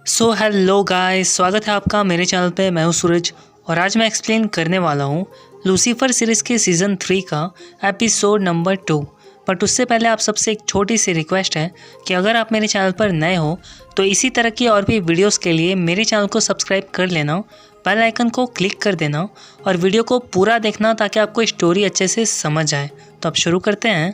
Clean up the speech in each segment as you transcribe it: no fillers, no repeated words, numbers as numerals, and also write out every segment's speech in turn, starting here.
So hello guys, स्वागत है आपका मेरे चैनल पे। मैं हूं सूरज और आज मैं एक्सप्लेन करने वाला हूं लूसीफर सीरीज़ के सीज़न 3 का एपिसोड नंबर 2। बट उससे पहले आप सबसे एक छोटी सी रिक्वेस्ट है कि अगर आप मेरे चैनल पर नए हो तो इसी तरह की और भी वीडियोस के लिए मेरे चैनल को सब्सक्राइब कर लेना, बेल आइकन को क्लिक कर देना और वीडियो को पूरा देखना ताकि आपको स्टोरी अच्छे से समझ आए। तो अब शुरू करते हैं।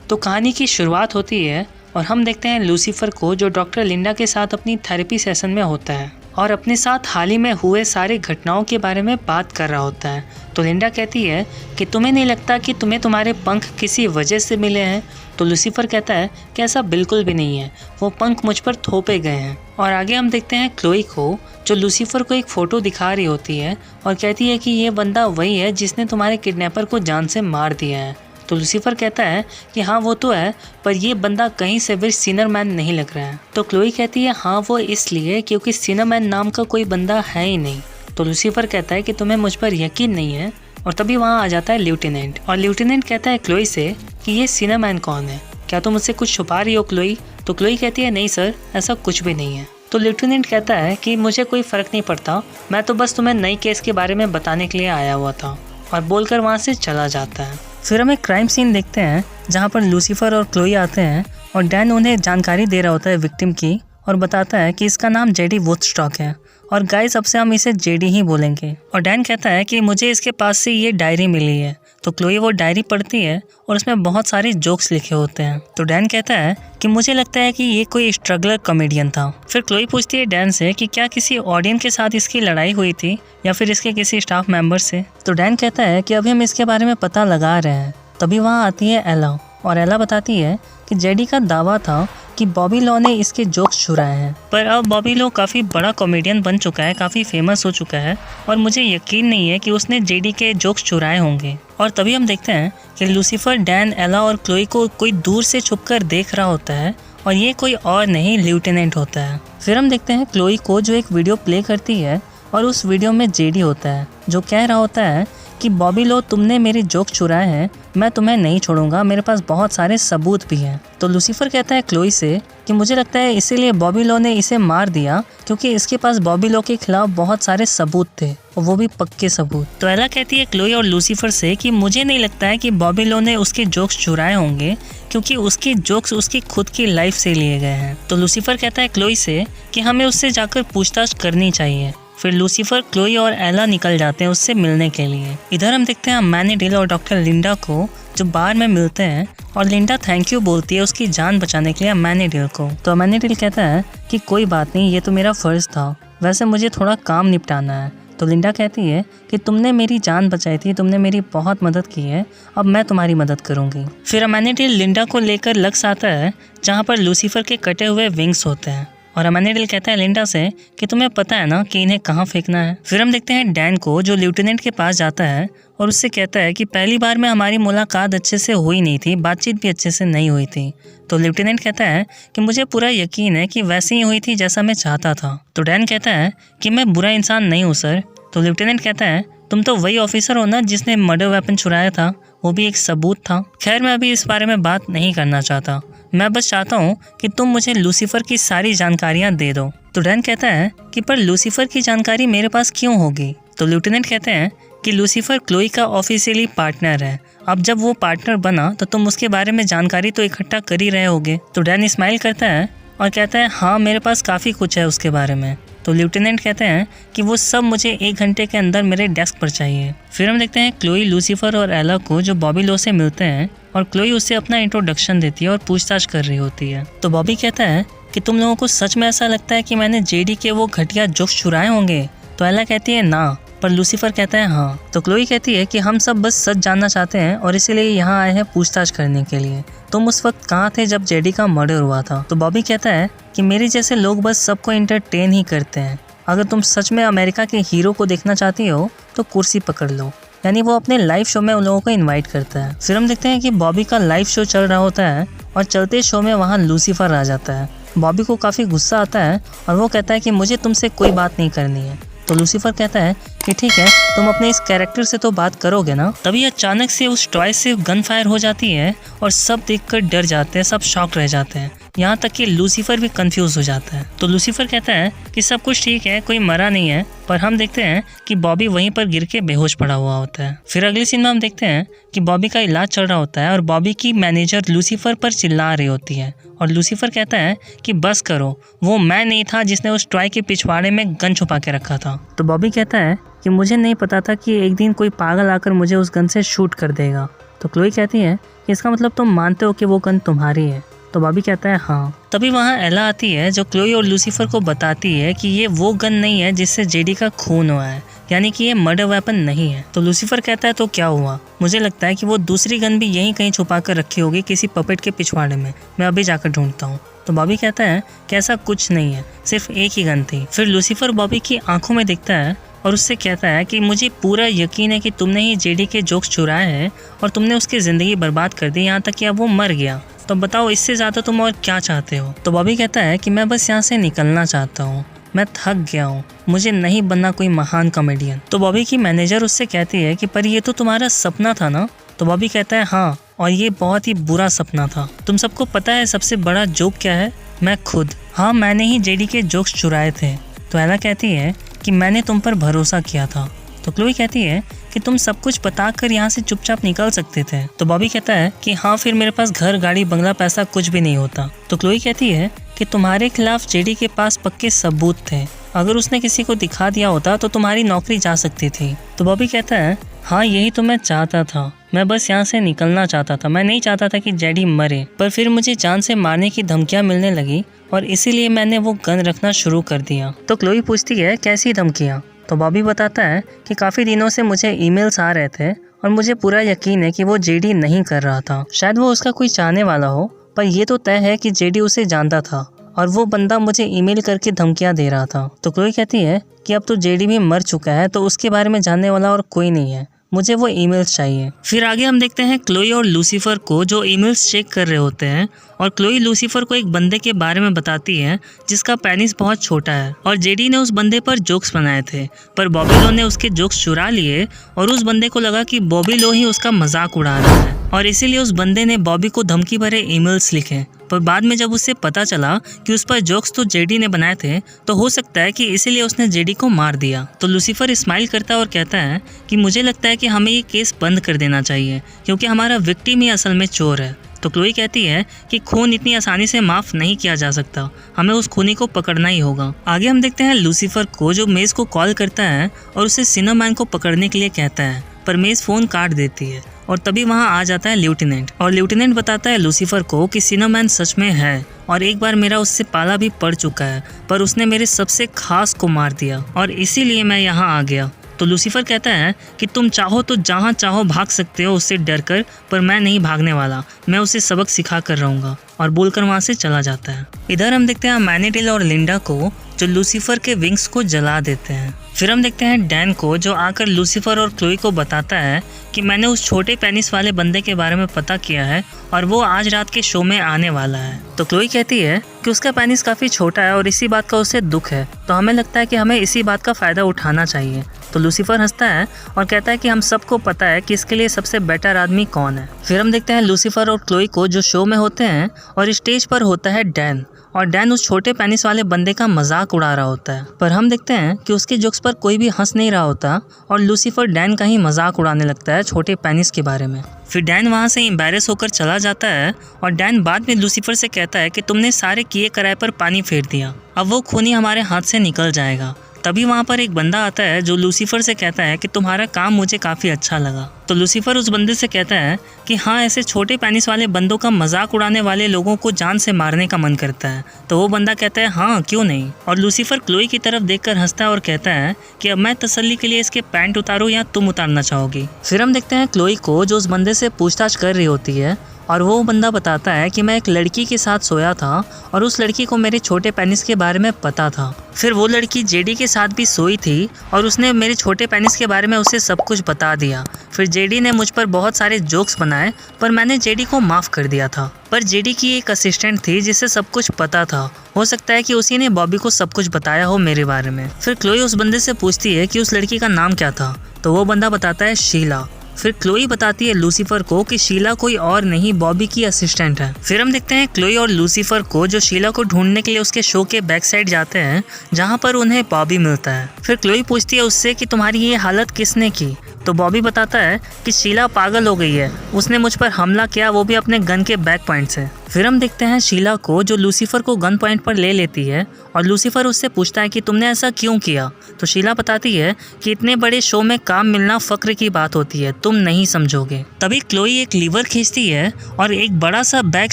तो कहानी की शुरुआत होती है और हम देखते हैं लूसीफर को जो डॉक्टर लिंडा के साथ अपनी थेरेपी सेशन में होता है और अपने साथ हाल ही में हुए सारी घटनाओं के बारे में बात कर रहा होता है। तो लिंडा कहती है कि तुम्हें नहीं लगता कि तुम्हें तुम्हारे पंख किसी वजह से मिले हैं? तो लूसीफर कहता है कि ऐसा बिल्कुल भी नहीं है, वो पंख मुझ पर थोपे गए हैं। और आगे हम देखते हैं क्लोई को जो लूसीफर को एक फ़ोटो दिखा रही होती है और कहती है कि ये बंदा वही है जिसने तुम्हारे किडनैपर को जान से मार दिया है। तो लूसीफर कहता है कि हाँ वो तो है, पर ये बंदा कहीं से भी सिनरमैन नहीं लग रहा है। तो क्लोई कहती है हाँ वो इसलिए क्योंकि सिनरमैन नाम का कोई बंदा है ही नहीं। तो लूसीफर कहता है कि तुम्हें मुझ पर यकीन नहीं है और तभी वहाँ आ जाता है लेफ्टिनेंट और लेफ्टिनेंट कहता है क्लोई से कि ये सिनरमैन कौन है, क्या तुम मुझसे कुछ छुपा रही हो क्लोई? तो क्लोई कहती है नहीं सर, ऐसा कुछ भी नहीं है। तो लेफ्टिनेंट कहता है कि मुझे कोई फ़र्क नहीं पड़ता, मैं तो बस तुम्हें नई केस के बारे में बताने के लिए आया हुआ था, और बोलकर वहाँ से चला जाता है। फिर हम एक क्राइम सीन देखते हैं जहाँ पर लूसीफर और क्लोई आते हैं और डैन उन्हें जानकारी दे रहा होता है विक्टिम की और बताता है कि इसका नाम जेडी वुडस्टॉक है और गाइस अब से हम इसे जेडी ही बोलेंगे। और डैन कहता है कि मुझे इसके पास से ये डायरी मिली है। तो क्लोई वो डायरी पढ़ती है और उसमें बहुत सारे जोक्स लिखे होते हैं। तो डैन कहता है कि मुझे लगता है कि ये कोई स्ट्रगलर कॉमेडियन था। फिर क्लोई पूछती है डैन से कि क्या किसी ऑडियंस के साथ इसकी लड़ाई हुई थी या फिर इसके किसी स्टाफ मेंबर से। तो डैन कहता है कि अभी हम इसके बारे में पता लगा रहे हैं। तभी वहाँ आती है एला और एला बताती है कि जेडी का दावा था कि बॉबी लॉ ने इसके जोक्स चुराए हैं, पर अब बॉबी लॉ काफ़ी बड़ा कॉमेडियन बन चुका है, काफ़ी फेमस हो चुका है और मुझे यकीन नहीं है कि उसने जेडी के जोक्स चुराए होंगे। और तभी हम देखते हैं कि लूसीफर, डैन, एला और क्लोई को कोई दूर से छुपकर देख रहा होता है और ये कोई और नहीं लेफ्टिनेंट होता है। फिर हम देखते हैं क्लोई को जो एक वीडियो प्ले करती है और उस वीडियो में जेडी होता है जो कह रहा होता है कि बॉबी लॉ तुमने मेरे जोक चुराए हैं, मैं तुम्हें नहीं छोड़ूंगा, मेरे पास बहुत सारे सबूत भी हैं। तो लूसीफर कहता है क्लोई से कि मुझे लगता है इसीलिए बॉबी लॉ ने इसे मार दिया क्योंकि इसके पास बॉबी लॉ के खिलाफ बहुत सारे सबूत थे और वो भी पक्के सबूत। तो एला कहती है क्लोई और लूसीफर से कि मुझे नहीं लगता है कि बॉबी लॉ ने उसके जोक्स चुराए होंगे क्योंकि उसके जोक्स उसकी खुद की लाइफ से लिए गए हैं। तो लूसीफर कहता है क्लोई से कि हमें उससे जाकर पूछताछ करनी चाहिए। फिर लूसीफर, क्लोई और एला निकल जाते हैं उससे मिलने के लिए। इधर हम देखते हैं मैनीडिल और डॉक्टर लिंडा को जो बार में मिलते हैं और लिंडा थैंक यू बोलती है उसकी जान बचाने के लिए मैनीडिल को। तो मैनीडिल कहता है कि कोई बात नहीं, ये तो मेरा फ़र्ज़ था, वैसे मुझे थोड़ा काम निपटाना है। तो लिंडा कहती है कि तुमने मेरी जान बचाई थी, तुमने मेरी बहुत मदद की है, अब मैं तुम्हारी मदद करूँगी। फिर मैनीडिल लिंडा को लेकर लक्स आता है जहाँ पर लूसीफर के कटे हुए विंग्स होते हैं और मैनीडिल कहता है लिंडा से कि तुम्हें पता है ना कि इन्हें कहाँ फेंकना है। फिर हम देखते हैं डैन को जो लेफ्टिनेंट के पास जाता है और उससे कहता है कि पहली बार में हमारी मुलाकात अच्छे से हुई नहीं थी, बातचीत भी अच्छे से नहीं हुई थी। तो लेफ्टिनेंट कहता है कि मुझे पूरा यकीन है कि वैसे ही हुई थी जैसा मैं चाहता था। तो डैन कहता है कि मैं बुरा इंसान नहीं हूँ सर। तो लेफ्टिनेंट कहता है तुम तो वही ऑफिसर हो ना जिसने मर्डर वेपन चुराया था, वो भी एक सबूत था। खैर मैं अभी इस बारे में बात नहीं करना चाहता, मैं बस चाहता हूँ कि तुम मुझे लूसीफर की सारी जानकारियाँ दे दो। तो डैन कहता है कि पर लूसीफर की जानकारी मेरे पास क्यों होगी? तो लेफ्टिनेंट कहते हैं कि लूसीफर क्लोई का ऑफिशियली पार्टनर है, अब जब वो पार्टनर बना तो तुम उसके बारे में जानकारी तो इकट्ठा कर ही रहे होगे। तो डैन स्माइल करता है और कहता है हाँ मेरे पास काफ़ी कुछ है उसके बारे में। तो लेफ्टिनेंट कहते हैं कि वो सब मुझे 1 घंटे के अंदर मेरे डेस्क पर चाहिए। फिर हम देखते हैं क्लोई, लूसीफर और एला को जो बॉबी लॉ से मिलते हैं और क्लोई उससे अपना इंट्रोडक्शन देती है और पूछताछ कर रही होती है। तो बॉबी कहता है कि तुम लोगों को सच में ऐसा लगता है कि मैंने जेडी के वो घटिया जोक्स चुराए होंगे? तो एला कहती है ना, पर लूसीफर कहता है हाँ। तो क्लोई कहती है कि हम सब बस सच जानना चाहते हैं और इसीलिए यहाँ आए हैं पूछताछ करने के लिए। तुम उस वक्त कहाँ थे जब जेडी का मर्डर हुआ था? तो बॉबी कहता है कि मेरे जैसे लोग बस सबको एंटरटेन ही करते हैं, अगर तुम सच में अमेरिका के हीरो को देखना चाहती हो तो कुर्सी पकड़ लो। यानी वो अपने लाइव शो में उन लोगों को इनवाइट करता है। फिर हम देखते हैं कि बॉबी का लाइव शो चल रहा होता है और चलते शो में वहाँ लूसीफर आ जाता है। बॉबी को काफ़ी गुस्सा आता है और वो कहता है कि मुझे तुमसे कोई बात नहीं करनी है, तो लूसीफर कहता है कि ठीक है, तुम अपने इस कैरेक्टर से तो बात करोगे ना। तभी अचानक से उस टॉय से गन फायर हो जाती है और सब देखकर डर जाते हैं, सब शॉक रह जाते हैं। यहाँ तक कि लूसीफर भी कंफ्यूज हो जाता है। तो लूसीफर कहता है कि सब कुछ ठीक है, कोई मरा नहीं है। पर हम देखते हैं कि बॉबी वहीं पर गिर के बेहोश पड़ा हुआ होता है। फिर अगले सीन में हम देखते हैं कि बॉबी का इलाज चल रहा होता है और बॉबी की मैनेजर लूसीफर पर चिल्ला रही होती है और लूसीफर कहता है कि बस करो, वो मैं नहीं था जिसने उस टॉय के पिछवाड़े में गन छुपा के रखा था। तो बॉबी कहता है कि मुझे नहीं पता था कि एक दिन कोई पागल आकर मुझे उस गन से शूट कर देगा। तो क्लोई कहती है कि इसका मतलब तुम मानते हो कि वो गन तुम्हारी है। तो बॉबी कहता है हाँ। तभी वहाँ एला आती है जो क्लोई और लूसीफर को बताती है कि ये वो गन नहीं है जिससे जेडी का खून हुआ है, यानी कि ये मर्डर वेपन नहीं है। तो लूसीफर कहता है तो क्या हुआ? मुझे लगता है कि वो दूसरी गन भी यहीं कहीं छुपा कर रखी होगी किसी पपेट के पिछवाड़े में, मैं अभी जाकर ढूंढता हूँ। तो बॉबी कहता है कि ऐसा कुछ नहीं है, सिर्फ एक ही गन थी। फिर लूसीफर बॉबी की आंखों में देखता है और उससे कहता है कि मुझे पूरा यकीन है कि तुमने ही जेडी के जोक्स चुराए हैं और तुमने उसकी ज़िंदगी बर्बाद कर दी, यहाँ तक कि अब वो मर गया। तो बताओ इससे ज़्यादा तुम और क्या चाहते हो? तो बॉबी कहता है कि मैं बस यहाँ से निकलना चाहता हूँ, मैं थक गया हूँ, मुझे नहीं बनना कोई महान कॉमेडियन। तो बॉबी की मैनेजर उससे कहती है कि पर ये तो तुम्हारा सपना था ना? तो बॉबी कहता है हाँ, और ये बहुत ही बुरा सपना था। तुम सबको पता है सबसे बड़ा जोक क्या है? मैं खुद। हाँ, मैंने ही जेडी के जोक्स चुराए थे। तो एला कहती है कि मैंने तुम पर भरोसा किया था। तो क्लोई कहती है कि तुम सब कुछ बताकर यहाँ से चुपचाप निकल सकते थे। तो बॉबी कहता है कि हाँ, फिर मेरे पास घर, गाड़ी, बंगला, पैसा कुछ भी नहीं होता। तो क्लोई कहती है कि तुम्हारे खिलाफ जेडी के पास पक्के सबूत थे, अगर उसने किसी को दिखा दिया होता तो तुम्हारी नौकरी जा सकती थी। तो बॉबी कहता है हाँ, यही तो मैं चाहता था, मैं बस यहाँ से निकलना चाहता था, मैं नहीं चाहता था कि जेडी मरे। पर फिर मुझे जान से मारने की धमकियाँ मिलने लगी और इसीलिए मैंने वो गन रखना शुरू कर दिया। तो क्लोई पूछती है कैसी धमकियाँ? तो बॉबी बताता है कि काफ़ी दिनों से मुझे ईमेल्स आ रहे थे और मुझे पूरा यकीन है कि वो जेडी नहीं कर रहा था, शायद वो उसका कोई चाहने वाला हो, पर ये तो तय है कि जेडी उसे जानता था और वो बंदा मुझे ईमेल करके धमकियां दे रहा था। तो क्लोई कहती है कि अब तो जेडी भी मर चुका है, तो उसके बारे में जानने वाला और कोई नहीं है, मुझे वो ईमेल्स चाहिए। फिर आगे हम देखते हैं क्लोई और लूसीफर को जो ईमेल्स चेक कर रहे होते हैं और क्लोई लूसीफर को एक बंदे के बारे में बताती है जिसका पेनिस बहुत छोटा है और जेडी ने उस बंदे पर जोक्स बनाए थे, पर बॉबी लो ने उसके जोक्स चुरा लिए और उस बंदे को लगा कि बॉबी लो ही उसका मजाक उड़ा रहा है और इसीलिए उस बंदे ने बॉबी को धमकी भरे ईमेल्स लिखे। पर बाद में जब उससे पता चला कि उस पर जोक्स तो जेडी ने बनाए थे, तो हो सकता है कि इसीलिए उसने जेडी को मार दिया। तो लूसीफर स्माइल करता है और कहता है कि मुझे लगता है कि हमें ये केस बंद कर देना चाहिए क्योंकि हमारा विक्टिम ही असल में चोर है। तो क्लोई कहती है कि खून इतनी आसानी से माफ़ नहीं किया जा सकता, हमें उस खूनी को पकड़ना ही होगा। आगे हम देखते हैं लूसीफर को जो मेज को कॉल करता है और उसे सिनोमैन को पकड़ने के लिए कहता है, पर मेज फ़ोन काट देती है और तभी वहाँ आ जाता है लेफ्टिनेंट और लेफ्टिनेंट बताता है लूसीफर को कि सिनोमैन सच में है और एक बार मेरा उससे पाला भी पड़ चुका है, पर उसने मेरे सबसे खास को मार दिया और इसीलिए मैं यहाँ आ गया। तो लूसीफर कहता है कि तुम चाहो तो जहाँ चाहो भाग सकते हो उससे डर कर, पर मैं नहीं भागने वाला, मैं उसे सबक सिखा कर रहूँगा, और बोलकर वहाँ से चला जाता है। इधर हम देखते हैं मैनीडेल और लिंडा को जो लूसीफर के विंग्स को जला देते हैं। फिर हम देखते हैं डैन को जो आकर लूसीफर और क्लोई को बताता है कि मैंने उस छोटे पेनिस वाले बंदे के बारे में पता किया है और वो आज रात के शो में आने वाला है। तो क्लोई कहती है कि उसका पेनिस काफ़ी छोटा है और इसी बात का उसे दुख है, तो हमें लगता है कि हमें इसी बात का फ़ायदा उठाना चाहिए। तो लूसीफर हंसता है और कहता है कि हम सबको पता है कि इसके लिए सबसे बेटर आदमी कौन है। फिर हम देखते हैं लूसीफर और क्लोई को जो शो में होते हैं और स्टेज पर होता है डैन और डैन उस छोटे पेनिस वाले बंदे का मजाक उड़ा रहा होता है, पर हम देखते हैं कि उसके जोक्स पर कोई भी हंस नहीं रहा होता और लूसीफर डैन का ही मजाक उड़ाने लगता है छोटे पेनिस के बारे में। फिर डैन वहाँ से एम्बैरेस होकर चला जाता है और डैन बाद में लूसीफर से कहता है कि तुमने सारे किए कराए पर पानी फेर दिया, अब वो खूनी हमारे हाथ से निकल जाएगा। तभी वहाँ पर एक बंदा आता है जो लूसीफर से कहता है कि तुम्हारा काम मुझे काफ़ी अच्छा लगा। तो लूसीफर उस बंदे से कहता है कि हाँ, ऐसे छोटे पेनिस वाले बंदों का मजाक उड़ाने वाले लोगों को जान से मारने का मन करता है। तो वो बंदा कहता है हाँ, क्यों नहीं। और लूसीफर क्लोई की तरफ देखकर हंसता है और कहता है कि अब मैं तसल्ली के लिए इसके पैंट उतारूँ या तुम उतारना चाहोगी। फिर हम देखते हैं क्लोई को जो उस बंदे से पूछताछ कर रही होती है और वो बंदा बताता है कि मैं एक लड़की के साथ सोया था और उस लड़की को मेरे छोटे पेनिस के बारे में पता था। फिर वो लड़की जेडी के साथ भी सोई थी और उसने मेरे छोटे पेनिस के बारे में उसे सब कुछ बता दिया। फिर जेडी ने मुझ पर बहुत सारे जोक्स बनाए पर मैंने जेडी को माफ़ कर दिया था। पर जेडी की एक असिस्टेंट थी जिसे सब कुछ पता था। हो सकता है कि उसी ने बॉबी को सब कुछ बताया हो मेरे बारे में। फिर क्लोई उस बंदे से पूछती है कि उस लड़की का नाम क्या था, तो वो बंदा बताता है शीला। फिर क्लोई बताती है लूसीफर को कि शीला कोई और नहीं बॉबी की असिस्टेंट है। फिर हम देखते हैं क्लोई और लूसीफर को जो शीला को ढूंढने के लिए उसके शो के बैक साइड जाते हैं जहां पर उन्हें बॉबी मिलता है। फिर क्लोई पूछती है उससे कि तुम्हारी ये हालत किसने की, तो बॉबी बताता है कि शीला पागल हो गई है, उसने मुझ पर हमला किया, वो भी अपने गन के बैक पॉइंट से। फिर हम देखते हैं शीला को जो लूसीफर को गन पॉइंट पर ले लेती है और लूसीफर उससे पूछता है कि तुमने ऐसा क्यों किया, तो शीला बताती है कि इतने बड़े शो में काम मिलना फक्र की बात होती है, तुम नहीं समझोगे। तभी क्लोई एक लीवर खींचती है और एक बड़ा सा बैग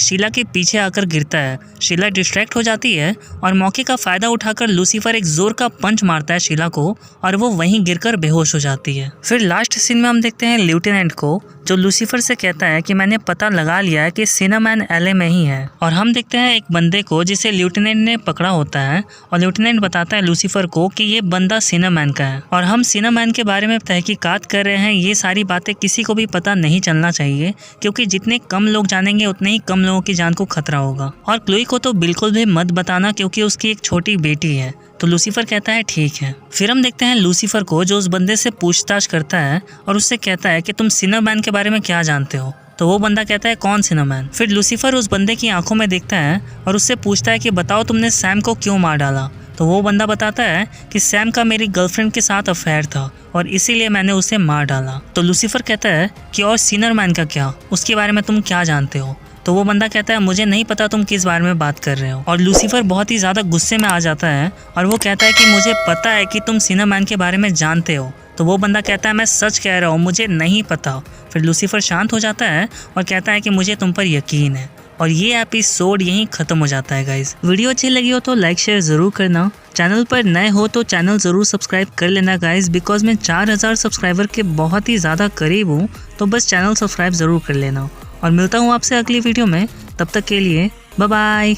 शीला के पीछे आकर गिरता है। शीला डिस्ट्रैक्ट हो जाती है और मौके का फायदा उठाकर लूसीफर एक जोर का पंच मारता है शीला को और वो वहीं गिरकर बेहोश हो जाती है। फिर लास्ट सीन में हम देखते हैं लेफ्टिनेंट को जो लूसीफर से कहता है कि मैंने पता लगा लिया है कि सिनामैन एलए में ही है। और हम देखते हैं एक बंदे को जिसे लेफ्टिनेंट ने पकड़ा होता है और लेफ्टिनेंट बताता है लूसीफर को कि ये बंदा सिनामैन का है और हम सिनामैन के बारे में तहकीकात कर रहे हैं। ये सारी बातें किसी को भी पता नहीं चलना चाहिए क्योंकि जितने कम लोग जानेंगे उतने ही कम लोगों की जान को खतरा होगा। और क्लोई को तो बिल्कुल भी मत बताना क्योंकि उसकी एक छोटी बेटी है। तो लूसीफर कहता है ठीक है। फिर हम देखते हैं लूसीफर को जो उस बंदे से पूछताछ करता है और उससे कहता है कि तुम सिनामैन के बारे में क्या जानते हो, तो वो बंदा कहता है कौन सिनामैन। फिर लूसीफर उस बंदे की आंखों में देखता है और उससे पूछता है कि बताओ तुमने सैम को क्यों मार डाला, तो वो बंदा बताता है कि सैम का मेरी गर्लफ्रेंड के साथ अफेयर था और इसीलिए मैंने उसे मार डाला। तो लूसीफर कहता है कि और सिनामैन का क्या, उसके बारे में तुम क्या जानते हो, तो वो बंदा कहता है मुझे नहीं पता तुम किस बारे में बात कर रहे हो। और लूसीफर बहुत ही ज़्यादा गुस्से में आ जाता है और वो कहता है कि मुझे पता है कि तुम सिनामैन के बारे में जानते हो, तो वो बंदा कहता है मैं सच कह रहा हूँ, मुझे नहीं पता। फिर लूसीफर शांत हो जाता है और कहता है कि मुझे तुम पर यकीन है। और ये एपिसोड यहीं ख़त्म हो जाता है गाइज। वीडियो अच्छी लगी हो तो लाइक शेयर ज़रूर करना, चैनल पर नए हो तो चैनल ज़रूर सब्सक्राइब कर लेना गाइज, बिकॉज मैं 4000 सब्सक्राइबर के बहुत ही ज़्यादा करीब हूँ, तो बस चैनल सब्सक्राइब ज़रूर कर लेना। और मिलता हूँ आपसे अगली वीडियो में, तब तक के लिए बाय बाय।